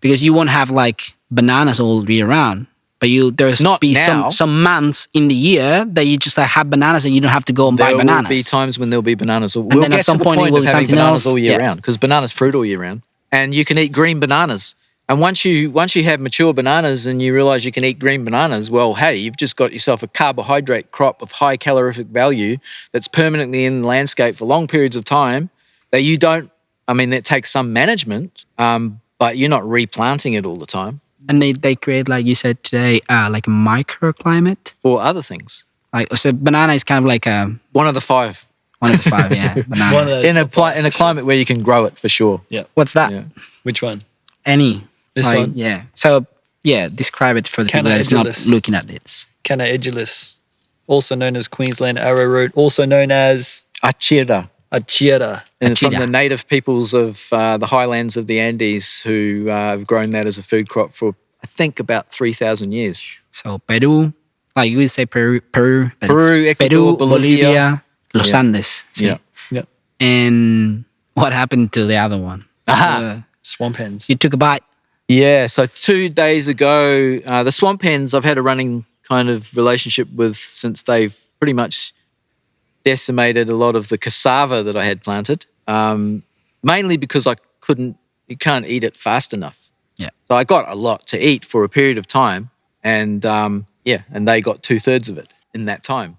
Speaker 1: because you won't have like bananas all year round, but there's
Speaker 3: Not
Speaker 1: be
Speaker 3: now.
Speaker 1: some months in the year that you just have bananas and you don't have to go and buy
Speaker 3: There
Speaker 1: bananas.
Speaker 3: will be times when there'll be bananas. We'll
Speaker 1: then at
Speaker 3: get
Speaker 1: some
Speaker 3: to the
Speaker 1: point it
Speaker 3: point
Speaker 1: will
Speaker 3: of
Speaker 1: be
Speaker 3: having
Speaker 1: something
Speaker 3: bananas
Speaker 1: else.
Speaker 3: all year
Speaker 1: Yeah.
Speaker 3: round because bananas fruit all year round, and you can eat green bananas. And once you have mature bananas and you realize you can eat green bananas, well, hey, you've just got yourself a carbohydrate crop of high calorific value that's permanently in the landscape for long periods of time that you don't. I mean, that takes some management, but you're not replanting it all the time
Speaker 1: And they create, like you said today, like a microclimate.
Speaker 3: for other things.
Speaker 1: Like so banana is kind of like
Speaker 3: One of the 5
Speaker 1: one of the 5, yeah. Banana.
Speaker 2: One of those
Speaker 3: in a
Speaker 2: top five,
Speaker 3: in a
Speaker 2: for
Speaker 3: climate where you can grow it for sure.
Speaker 2: Yeah.
Speaker 1: What's that?
Speaker 3: Yeah.
Speaker 2: Which one?
Speaker 1: Any.
Speaker 2: This
Speaker 1: Like,
Speaker 2: one?
Speaker 1: Yeah. So yeah, describe it for the people that is not
Speaker 2: Canaedulus.
Speaker 1: looking at this.
Speaker 2: Canaedulus, also known as Queensland arrowroot, also known as
Speaker 3: Achira.
Speaker 2: achira.
Speaker 3: And from
Speaker 1: Achira.
Speaker 3: the native peoples of the highlands of the Andes who have grown that as a food crop for, I think, about 3,000 years.
Speaker 1: So Peru, like you would say Peru, but
Speaker 3: Peru,
Speaker 1: it's
Speaker 3: Ecuador,
Speaker 1: Peru,
Speaker 3: Bolivia.
Speaker 1: Bolivia, Los
Speaker 3: Yeah.
Speaker 1: Andes. See?
Speaker 3: Yeah.
Speaker 2: Yeah.
Speaker 1: And what happened to the other one?
Speaker 3: Aha.
Speaker 2: Swamp hens.
Speaker 1: You took a bite.
Speaker 3: Yeah, so 2 days ago, the swamp hens I've had a running kind of relationship with since they've pretty much decimated a lot of the cassava that I had planted, mainly because you can't eat it fast enough.
Speaker 1: Yeah.
Speaker 3: So I got a lot to eat for a period of time, and and they got 2/3 of it in that time.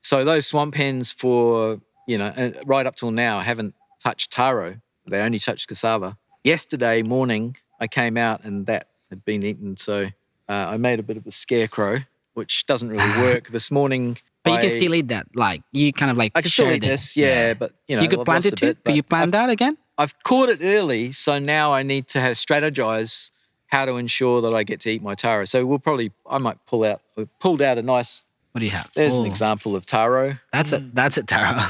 Speaker 3: So those swamp hens right up till now haven't touched taro. They only touched cassava. Yesterday morning, I came out and that had been eaten. So I made a bit of a scarecrow, which doesn't really work. This morning,
Speaker 1: But you can still eat that. Like you kind of like
Speaker 3: I can still
Speaker 1: shared
Speaker 3: eat
Speaker 1: it.
Speaker 3: this, yeah, but
Speaker 1: You could
Speaker 3: I've
Speaker 1: plant
Speaker 3: lost
Speaker 1: it
Speaker 3: a
Speaker 1: too?
Speaker 3: bit,
Speaker 1: Could you
Speaker 3: but
Speaker 1: plant that again?
Speaker 3: I've caught it early, so now I need to strategize how to ensure that I get to eat my taro. So I might pulled out a nice.
Speaker 1: What do you have?
Speaker 3: There's an
Speaker 1: Oh,
Speaker 3: example of taro.
Speaker 1: That's a taro.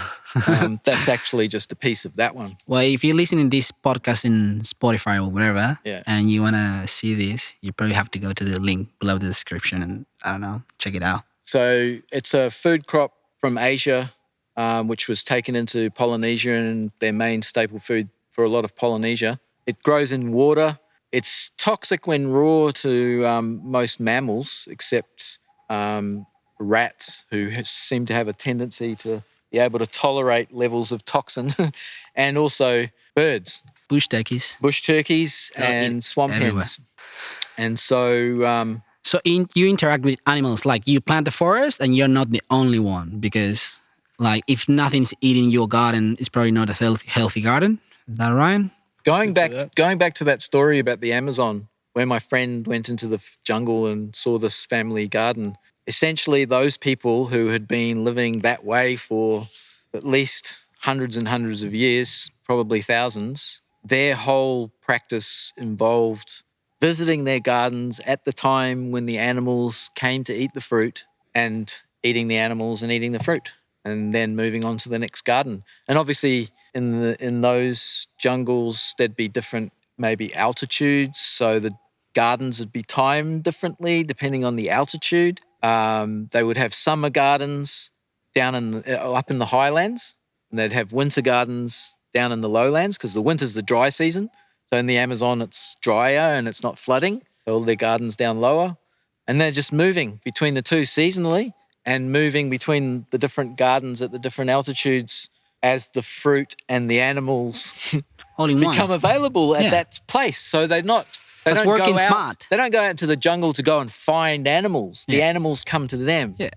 Speaker 3: That's actually just a piece of that one.
Speaker 1: Well, if you're listening to this podcast in Spotify or whatever,
Speaker 3: Yeah.
Speaker 1: and you want to see this, you probably have to go to the link below the description and, I don't know, check it out.
Speaker 3: So it's a food crop from Asia, which was taken into Polynesia and their main staple food for a lot of Polynesia. It grows in water. It's toxic when raw to most mammals, except rats, who seem to have a tendency to be able to tolerate levels of toxin, and also birds,
Speaker 1: Bush turkeys.
Speaker 3: bush turkeys, and swamp
Speaker 1: everywhere.
Speaker 3: hens. And so
Speaker 1: So you interact with animals, like you plant the forest and you're not the only one, because like if nothing's eating your garden, it's probably not a healthy garden. Is that right?
Speaker 3: Going
Speaker 2: that.
Speaker 3: back to that story about the Amazon, where my friend went into the jungle and saw this family garden. Essentially, those people who had been living that way for at least hundreds and hundreds of years, probably thousands, their whole practice involved visiting their gardens at the time when the animals came to eat the fruit and eating the animals and eating the fruit, and then moving on to the next garden. And obviously in those jungles, there'd be different maybe altitudes. So the gardens would be timed differently depending on the altitude. They would have summer gardens down up in the highlands, and they'd have winter gardens down in the lowlands because the winter's the dry season. So in the Amazon, it's drier and it's not flooding. So all their gardens down lower. And they're just moving between the two seasonally and moving between the different gardens at the different altitudes as the fruit and the animals become available at that place. So they're not...
Speaker 1: That's working smart.
Speaker 3: They don't go out to the jungle to go and find animals. The animals come to them.
Speaker 1: Yeah.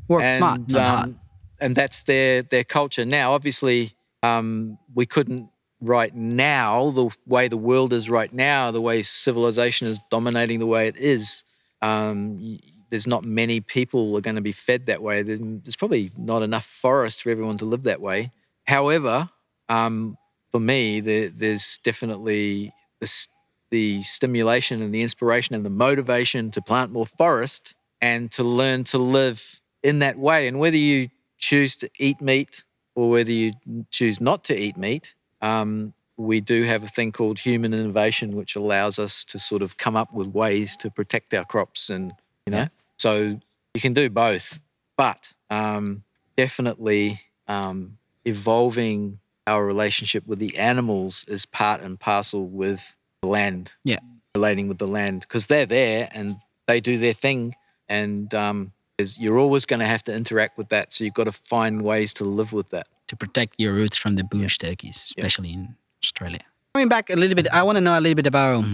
Speaker 1: Work smart, not hard.
Speaker 3: And that's their culture. Now, obviously, we couldn't right now, the way the world is right now, the way civilization is dominating the way it is, there's not many people are going to be fed that way. There's probably not enough forest for everyone to live that way. However, for me, there's definitely the stimulation and the inspiration and the motivation to plant more forest and to learn to live in that way. And whether you choose to eat meat or whether you choose not to eat meat, we do have a thing called human innovation, which allows us to sort of come up with ways to protect our crops. And, so you can do both. But definitely evolving our relationship with the animals is part and parcel with the land. Yeah. Relating with the land, because they're there and they do their thing. And you're always going to have to interact with that. So you've got to find ways to live with that.
Speaker 1: To protect your roots from the bush turkeys, especially in Australia. Coming back a little bit, I want to know a little bit about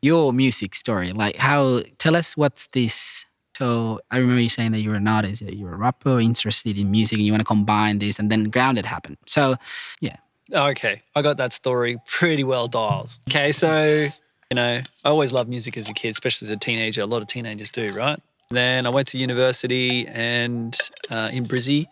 Speaker 1: your music story. Like tell us what's this. So I remember you saying that you were an artist, that you were a rapper, interested in music, and you want to combine this, and then Grounded happened. So, yeah.
Speaker 2: Okay, I got that story pretty well dialed. Okay, so, I always loved music as a kid, especially as a teenager. A lot of teenagers do, right? Then I went to university and in Brizzy,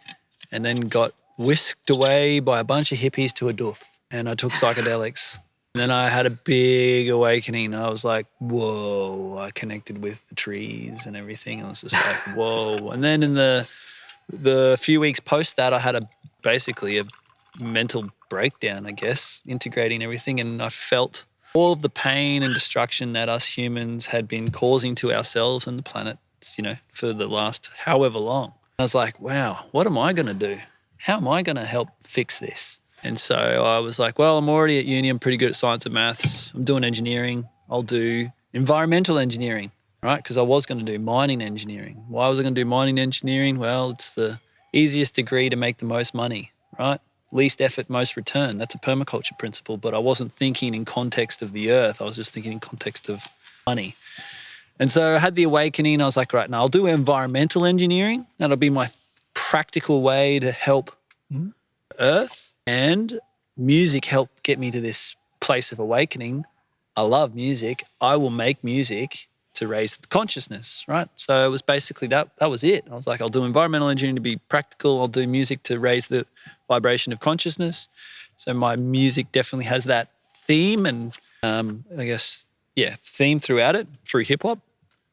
Speaker 2: and then got whisked away by a bunch of hippies to a doof, and I took psychedelics. And then I had a big awakening. I was like, whoa, I connected with the trees and everything. I was just like, whoa. And then in the few weeks post that, I had basically a mental breakdown, I guess, integrating everything. And I felt all of the pain and destruction that us humans had been causing to ourselves and the planet, for the last however long. I was like, wow, what am I going to do? How am I going to help fix this? And so I was like, well, I'm already at uni. I'm pretty good at science and maths. I'm doing engineering. I'll do environmental engineering, right? Because I was going to do mining engineering. Why was I going to do mining engineering? Well, it's the easiest degree to make the most money, right? Least effort, most return. That's a permaculture principle. But I wasn't thinking in context of the earth. I was just thinking in context of money. And so I had the awakening. I was like, right, now I'll do environmental engineering. That'll be my practical way to help Earth. And music helped get me to this place of awakening. I love music. I will make music to raise the consciousness, right? So it was basically that was it. I was like, I'll do environmental engineering to be practical. I'll do music to raise the vibration of consciousness. So my music definitely has that theme and theme throughout it through hip hop.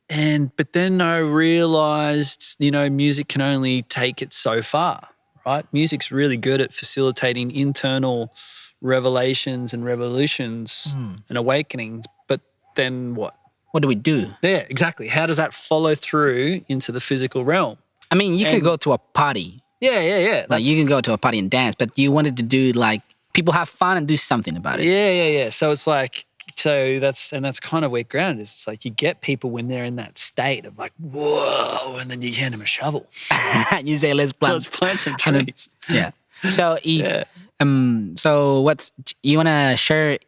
Speaker 2: But then I realized, music can only take it so far. Right? Music's really good at facilitating internal revelations and revolutions and awakenings. But then what?
Speaker 1: What do we do?
Speaker 2: Yeah, exactly. How does that follow through into the physical realm?
Speaker 1: I mean, you could go to a party.
Speaker 2: Yeah.
Speaker 1: Like you can go to a party and dance, but you wanted to do like people have fun and do something about it.
Speaker 2: Yeah. So it's like, that's kind of where Grounded is. It's like you get people when they're in that state of like, whoa, and then you hand them a shovel.
Speaker 1: You say, let's plant
Speaker 2: some trees.
Speaker 1: Yeah. So so you want to share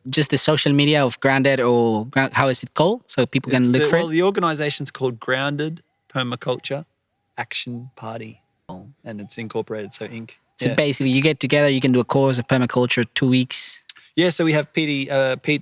Speaker 1: just the social media of Grounded, or how is it called? So people can look for it?
Speaker 2: Well, the organization's called Grounded Permaculture Action Party, and it's incorporated, so Inc.
Speaker 1: So basically you get together, you can do a course of permaculture, 2 weeks.
Speaker 2: Yeah, so we have we have 2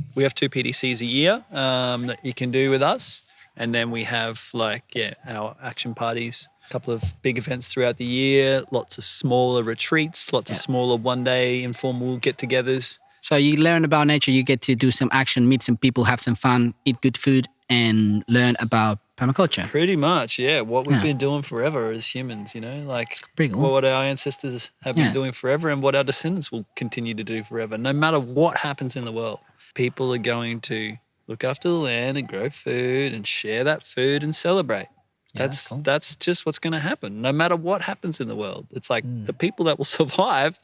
Speaker 2: PDCs a year that you can do with us. And then we have our action parties, a couple of big events throughout the year, lots of smaller retreats, lots of smaller one-day informal get-togethers.
Speaker 1: So you learn about nature, you get to do some action, meet some people, have some fun, eat good food, and learn about permaculture.
Speaker 2: Pretty much, yeah. What we've been doing forever as humans, like
Speaker 1: pretty cool.
Speaker 2: what our ancestors have been doing forever and what our descendants will continue to do forever, no matter what happens in the world. People are going to look after the land and grow food and share that food and celebrate. That's just what's going to happen, no matter what happens in the world. It's like the people that will survive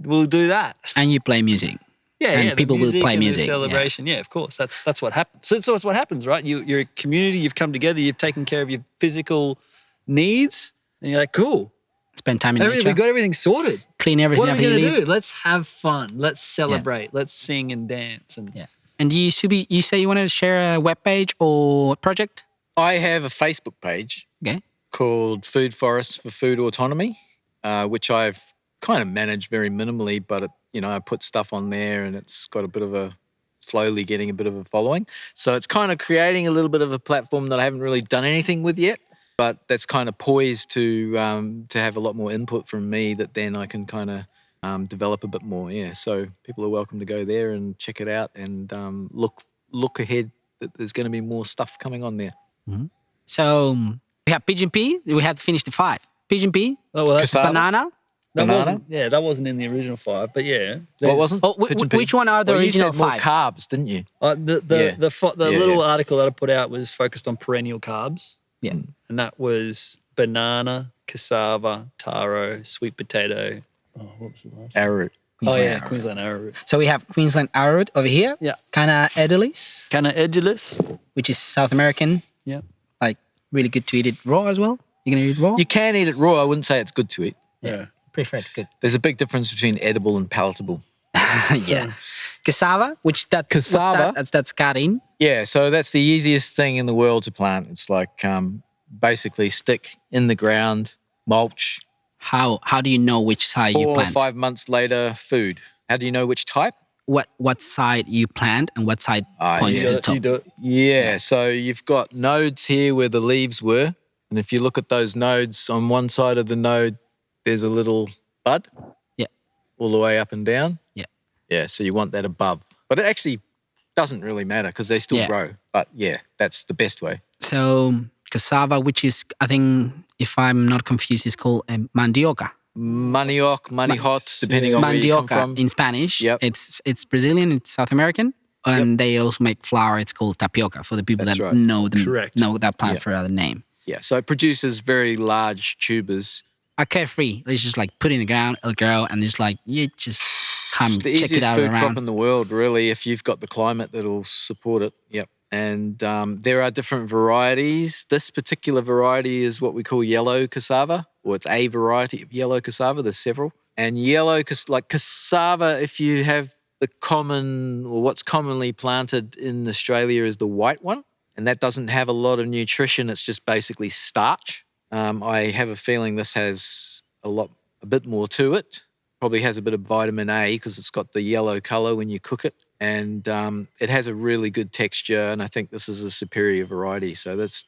Speaker 2: will do that.
Speaker 1: And you play music. And people will play music.
Speaker 2: Celebration, of course. That's what happens. So it's what happens, right? You're a community. You've come together. You've taken care of your physical needs, and you're like, cool.
Speaker 1: Spend time in nature.
Speaker 2: We got everything sorted.
Speaker 1: Clean everything.
Speaker 2: What are we going to do? Let's have fun. Let's celebrate. Let's sing and dance.
Speaker 1: And Subi, you say you wanted to share a webpage or project?
Speaker 3: I have a Facebook page called Food Forests for Food Autonomy, which I've kind of managed very minimally, but I put stuff on there and it's got slowly getting a bit of a following. So it's kind of creating a little bit of a platform that I haven't really done anything with yet, but that's kind of poised to have a lot more input from me that then I can kind of develop a bit more. Yeah, so people are welcome to go there and check it out and look ahead that there's going to be more stuff coming on there.
Speaker 1: Mm-hmm. So we have Pigeon Pea. We have to finish the 5. Pigeon Pea,
Speaker 2: that's
Speaker 1: banana.
Speaker 2: That wasn't in the original 5, but yeah.
Speaker 3: What wasn't?
Speaker 1: Oh, which one are the original 5?
Speaker 3: More carbs, didn't you?
Speaker 2: The little article that I put out was focused on perennial carbs.
Speaker 1: Yeah.
Speaker 2: And that was banana, cassava, taro, sweet potato. Oh, what was the last one?
Speaker 3: Arrowroot.
Speaker 2: Queensland arrowroot.
Speaker 1: So we have Queensland arrowroot over here.
Speaker 2: Yeah.
Speaker 1: Canna edulis.
Speaker 2: Canna edulis.
Speaker 1: Which is South American.
Speaker 2: Yeah.
Speaker 1: Like really good to eat it raw as well. You going to eat it raw?
Speaker 3: You can eat it raw. I wouldn't say it's good to eat.
Speaker 2: Yeah.
Speaker 1: Prefer it good.
Speaker 3: There's a big difference between edible and palatable.
Speaker 1: Yeah. Cassava, that's cutting.
Speaker 3: Yeah, so that's the easiest thing in the world to plant. It's like basically stick in the ground, mulch.
Speaker 1: How do you know which side you plant?
Speaker 3: 4 or 5 months later, food. How do you know which type?
Speaker 1: What side you plant and what side points to the top?
Speaker 2: You do it.
Speaker 3: Yeah, so you've got nodes here where the leaves were. And if you look at those nodes, on one side of the node, there's a little bud.
Speaker 1: Yeah.
Speaker 3: All the way up and down.
Speaker 1: Yeah.
Speaker 3: Yeah, so you want that above. But it actually doesn't really matter because they still grow. But yeah, that's the best way.
Speaker 1: So cassava, which is, I think, if I'm not confused, is called mandioca.
Speaker 3: Manioc, manihot, depending on where you come from.
Speaker 1: Mandioca in Spanish.
Speaker 3: Yep.
Speaker 1: It's Brazilian, it's South American. And they also make flour. It's called tapioca for the people that know that plant for other name.
Speaker 3: Yeah, so it produces very large tubers.
Speaker 1: Are carefree. It's just like put it in the ground, it'll grow, and it's like you just come check it out around.
Speaker 3: It's the easiest food crop in the world, really, if you've got the climate that'll support it. Yep. And there are different varieties. This particular variety is what we call yellow cassava, or it's a variety of yellow cassava. There's several. And yellow, like cassava, if you have the common, or what's commonly planted in Australia is the white one. And that doesn't have a lot of nutrition. It's just basically starch. I have a feeling this has a bit more to it. Probably has a bit of vitamin A because it's got the yellow colour when you cook it. And it has a really good texture. And I think this is a superior variety. So this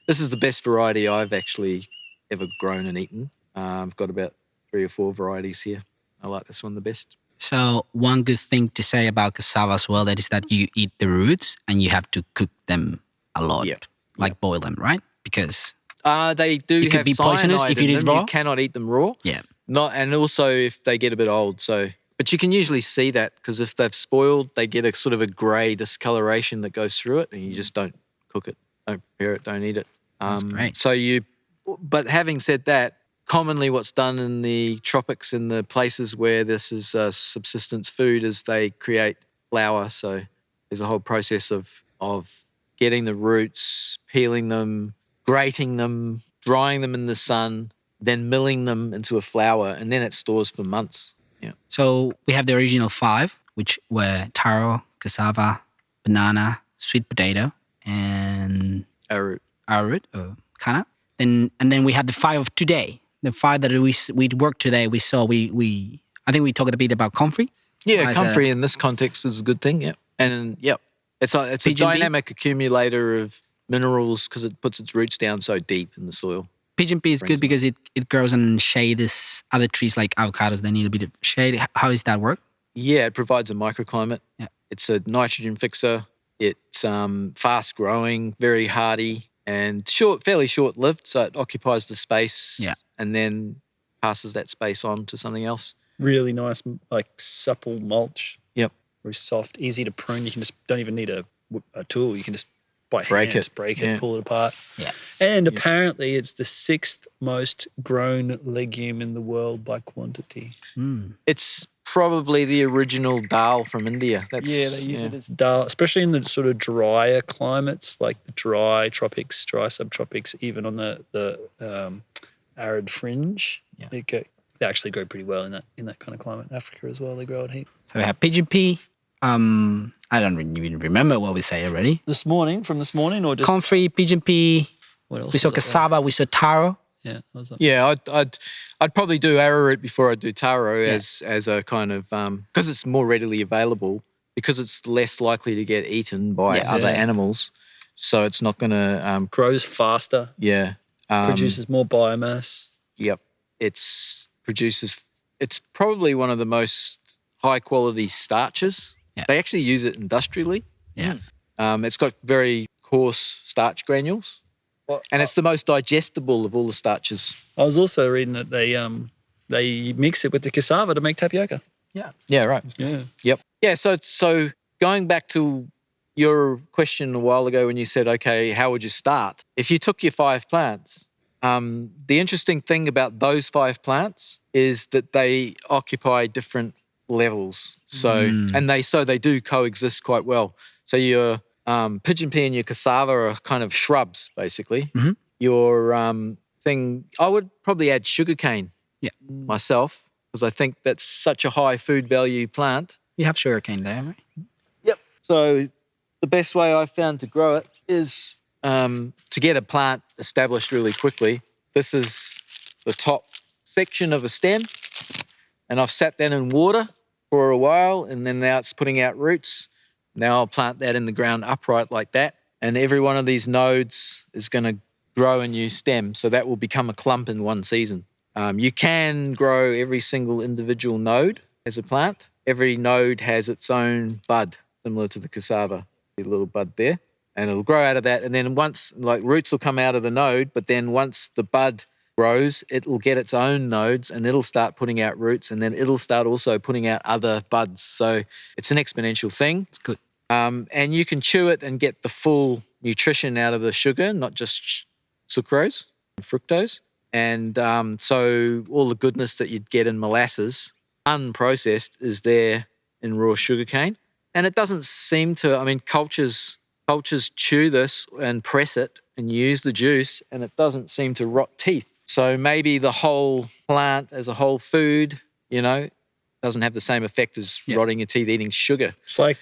Speaker 3: is the best variety I've actually ever grown and eaten. I've got about 3 or 4 varieties here. I like this one the best.
Speaker 1: So one good thing to say about cassava as well, that is that you eat the roots and you have to cook them a lot, boil them, right? Because
Speaker 3: they do
Speaker 1: could
Speaker 3: have
Speaker 1: be poisonous
Speaker 3: cyanide
Speaker 1: if you eat
Speaker 3: in
Speaker 1: it
Speaker 3: them.
Speaker 1: raw.
Speaker 3: You cannot eat them raw.
Speaker 1: Yeah.
Speaker 3: And also if they get a bit old. But you can usually see that because if they've spoiled, they get a sort of a grey discoloration that goes through it, and you just don't cook it, don't prepare it, don't eat it.
Speaker 1: That's great.
Speaker 3: But having said that, commonly what's done in the tropics, in the places where this is subsistence food, is they create flour. So there's a whole process of getting the roots, peeling them, grating them, drying them in the sun, then milling them into a flour, and then it stores for months. Yeah.
Speaker 1: So we have the original 5, which were taro, cassava, banana, sweet potato, and arrowroot or canna. And then we had the 5 of today. The 5 that we worked today. We saw I think we talked a bit about comfrey.
Speaker 3: Yeah, comfrey in this context is a good thing. Yeah, and it's a dynamic accumulator of minerals because it puts its roots down so deep in the soil.
Speaker 1: Pigeon pea is good because it grows on shade. As other trees like avocados, they need a bit of shade. How does that work?
Speaker 3: Yeah, it provides a microclimate.
Speaker 1: Yeah.
Speaker 3: It's a nitrogen fixer. It's fast growing, very hardy, and fairly short lived. So it occupies the space.
Speaker 1: Yeah.
Speaker 3: And then passes that space on to something else.
Speaker 2: Really nice, like supple mulch.
Speaker 3: Yep.
Speaker 2: Very soft, easy to prune. You can just don't even need a tool. You can just by
Speaker 3: Break
Speaker 2: hand
Speaker 3: it.
Speaker 2: break it,
Speaker 3: Yeah.
Speaker 2: pull it apart.
Speaker 1: Yeah.
Speaker 2: And apparently, it's the 6th most grown legume in the world by quantity.
Speaker 3: It's probably the original dal from India.
Speaker 2: They use it as dal, especially in the sort of drier climates, like the dry tropics, dry subtropics, even on the arid fringe.
Speaker 1: Yeah.
Speaker 2: They actually grow pretty well in that kind of climate. In Africa as well, they grow it heap.
Speaker 1: So we have pigeon pea. I don't even remember what we say already.
Speaker 2: From this morning, or just
Speaker 1: Comfrey, pigeon pea.
Speaker 2: what else?
Speaker 1: We saw
Speaker 2: was that
Speaker 1: cassava. We saw taro.
Speaker 2: Yeah, what was that?
Speaker 3: Yeah, I'd probably do arrowroot before I do taro as a kind of because it's more readily available, because it's less likely to get eaten by other animals, so it's not going to
Speaker 2: Grows faster, produces more biomass.
Speaker 3: Yep, it's probably one of the most high quality starches.
Speaker 1: Yeah.
Speaker 3: They actually use it industrially.
Speaker 1: Yeah.
Speaker 3: It's got very coarse starch granules. And it's the most digestible of all the starches.
Speaker 2: I was also reading that they mix it with the cassava to make tapioca.
Speaker 3: Yeah, right.
Speaker 2: Yeah.
Speaker 3: Yep. Yeah, so going back to your question a while ago when you said, okay, how would you start? If you took your 5 plants, the interesting thing about those 5 plants is that they occupy different levels. So and they do coexist quite well. So your pigeon pea and your cassava are kind of shrubs, basically.
Speaker 1: Mm-hmm.
Speaker 3: Your I would probably add sugarcane myself, because I think that's such a high food value plant.
Speaker 1: You have sugarcane there, right?
Speaker 3: Yep. So the best way I've found to grow it is to get a plant established really quickly. This is the top section of a stem, and I've sat that in water for a while, and then now it's putting out roots. Now I'll plant that in the ground upright like that, and every one of these nodes is going to grow a new stem, so that will become a clump in one season. You can grow every single individual node as a plant. Every node has its own bud, similar to the cassava, a little bud there, and it'll grow out of that. And then roots will come out of the node, but then once the bud grows, it'll get its own nodes and it'll start putting out roots, and then it'll start also putting out other buds. So it's an exponential thing.
Speaker 1: It's good.
Speaker 3: And you can chew it and get the full nutrition out of the sugar, not just sucrose and fructose. And so all the goodness that you'd get in molasses, unprocessed, is there in raw sugarcane. And it doesn't seem to, cultures chew this and press it and use the juice, and it doesn't seem to rot teeth. So maybe the whole plant as a whole food, doesn't have the same effect as rotting your teeth eating sugar.
Speaker 2: It's like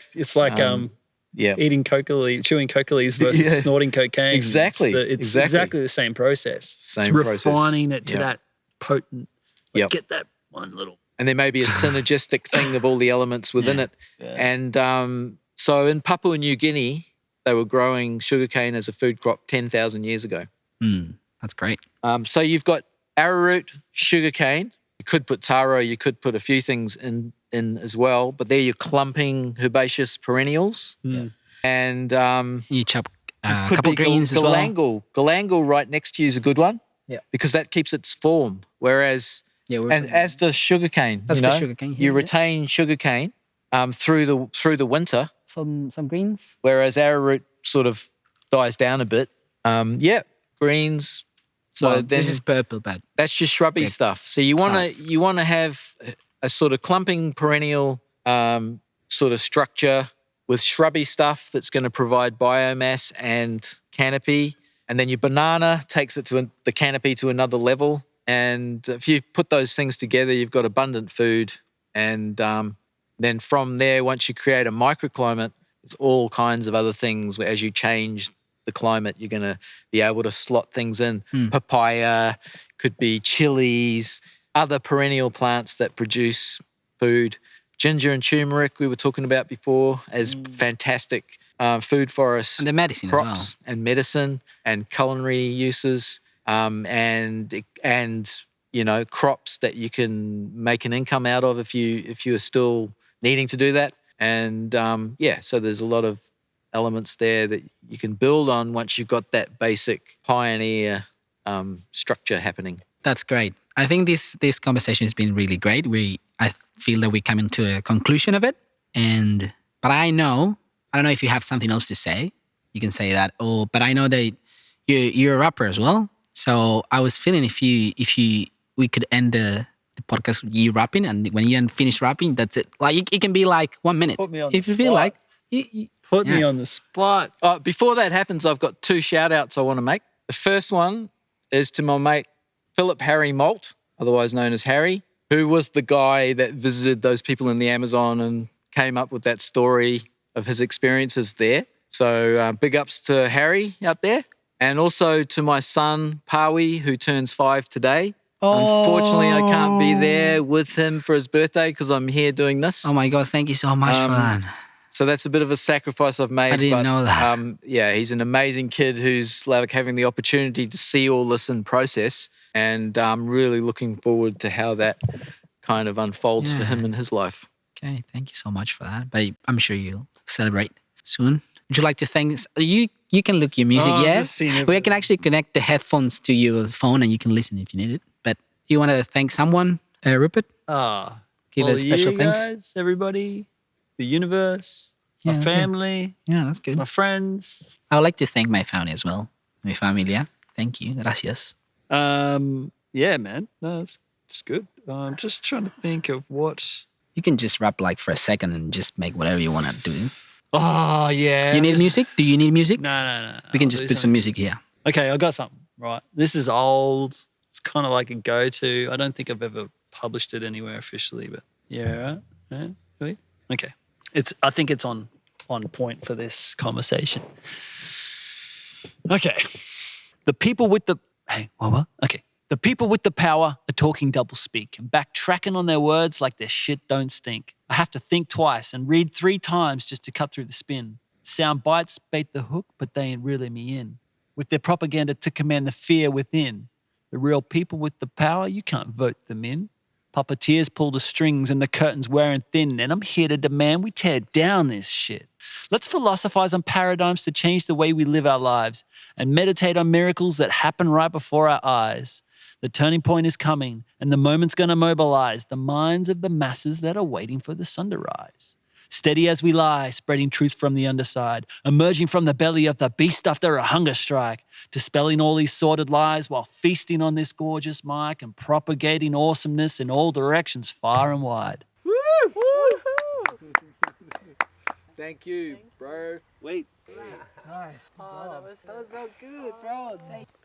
Speaker 2: eating coca leaves, chewing coca leaves versus snorting cocaine.
Speaker 3: Exactly.
Speaker 2: It's exactly the same process.
Speaker 3: It's
Speaker 2: refining it to that potent. Get that one little.
Speaker 3: And there may be a synergistic thing of all the elements within it.
Speaker 2: Yeah.
Speaker 3: And so in Papua New Guinea, they were growing sugarcane as a food crop 10,000 years ago.
Speaker 1: That's great.
Speaker 3: So you've got arrowroot, sugarcane. You could put taro, you could put a few things in as well, but they're your clumping herbaceous perennials. And
Speaker 1: You chop a
Speaker 3: could
Speaker 1: couple
Speaker 3: be
Speaker 1: greens as well.
Speaker 3: galangal right next to you is a good one.
Speaker 2: Yeah.
Speaker 3: Because that keeps its form. Whereas, as does sugarcane.
Speaker 1: That's the sugarcane here,
Speaker 3: You retain sugarcane through the winter,
Speaker 1: some greens.
Speaker 3: whereas arrowroot sort of dies down a bit. Greens. So
Speaker 1: Well,
Speaker 3: then
Speaker 1: this is purple, but
Speaker 3: that's just shrubby stuff. So you want to have a sort of clumping perennial sort of structure with shrubby stuff that's going to provide biomass and canopy. And then your banana takes it to the canopy to another level. And if you put those things together, you've got abundant food. And then from there, once you create a microclimate, it's all kinds of other things where as you change the climate, you're going to be able to slot things in. Papaya, could be chilies, other perennial plants that produce food. Ginger and turmeric we were talking about before as fantastic food forests,
Speaker 1: And the medicine as
Speaker 3: crops,
Speaker 1: well.
Speaker 3: and medicine, and culinary uses, and crops that you can make an income out of if you're still needing to do that. And so there's a lot of elements there that you can build on once you've got that basic pioneer structure happening.
Speaker 1: That's great. I think this conversation has been really great. I feel that we're coming to a conclusion of it. But I don't know if you have something else to say. You can say that. But I know that you're a rapper as well. So I was feeling if we could end the podcast with you rapping, and when you finish rapping, that's it. Like it can be like 1 minute.
Speaker 2: Put me on
Speaker 1: if
Speaker 2: the
Speaker 1: you feel
Speaker 2: spot.
Speaker 1: like.
Speaker 2: Put me on the spot.
Speaker 3: Before that happens, I've got 2 shout-outs I want to make. The first one is to my mate Philip Harry Malt, otherwise known as Harry, who was the guy that visited those people in the Amazon and came up with that story of his experiences there. So big ups to Harry out there. And also to my son, Pawi, who turns 5 today. Unfortunately, I can't be there with him for his birthday because I'm here doing this.
Speaker 1: Oh my God, thank you so much for that.
Speaker 3: So that's a bit of a sacrifice I've made.
Speaker 1: I didn't know that.
Speaker 3: He's an amazing kid who's like having the opportunity to see all this in process. And I'm really looking forward to how that kind of unfolds for him in his life.
Speaker 1: Okay, thank you so much for that. But I'm sure you'll celebrate soon. Would you like to thank you? You can look your music, We can actually connect the headphones to your phone and you can listen if you need it. But you want to thank someone, Rupert? Give a special thanks.
Speaker 2: Guys, everybody, the universe, my family.
Speaker 1: Yeah, that's good.
Speaker 2: My friends.
Speaker 1: I would like to thank my family as well. Mi familia. Thank you. Gracias.
Speaker 2: Yeah, man. No, it's good. I'm just trying to think of what.
Speaker 1: You can just rap like for a second and just make whatever you want to do.
Speaker 2: Oh, yeah.
Speaker 1: You need music? Do you need music?
Speaker 2: No.
Speaker 1: We can just put some music here.
Speaker 2: Okay, I got something. Right. This is old. It's kind of like a go-to. I don't think I've ever published it anywhere officially, but yeah, right? Yeah, okay. I think it's on point for this conversation. Okay. The people with the power are talking doublespeak and backtracking on their words like their shit don't stink. I have to think twice and read 3 times just to cut through the spin. Sound bites bait the hook, but they ain't reeling me in. With their propaganda to command the fear within. The real people with the power, you can't vote them in. Puppeteers pull the strings and the curtains wearing thin, and I'm here to demand we tear down this shit. Let's philosophize on paradigms to change the way we live our lives and meditate on miracles that happen right before our eyes. The turning point is coming, and the moment's going to mobilize the minds of the masses that are waiting for the sun to rise. Steady as we lie, spreading truth from the underside, emerging from the belly of the beast after a hunger strike, dispelling all these sordid lies while feasting on this gorgeous mic and propagating awesomeness in all directions far and wide.
Speaker 3: Woo! Thank you, bro.
Speaker 2: Wait.
Speaker 1: Nice. That was so good, bro. Thank you.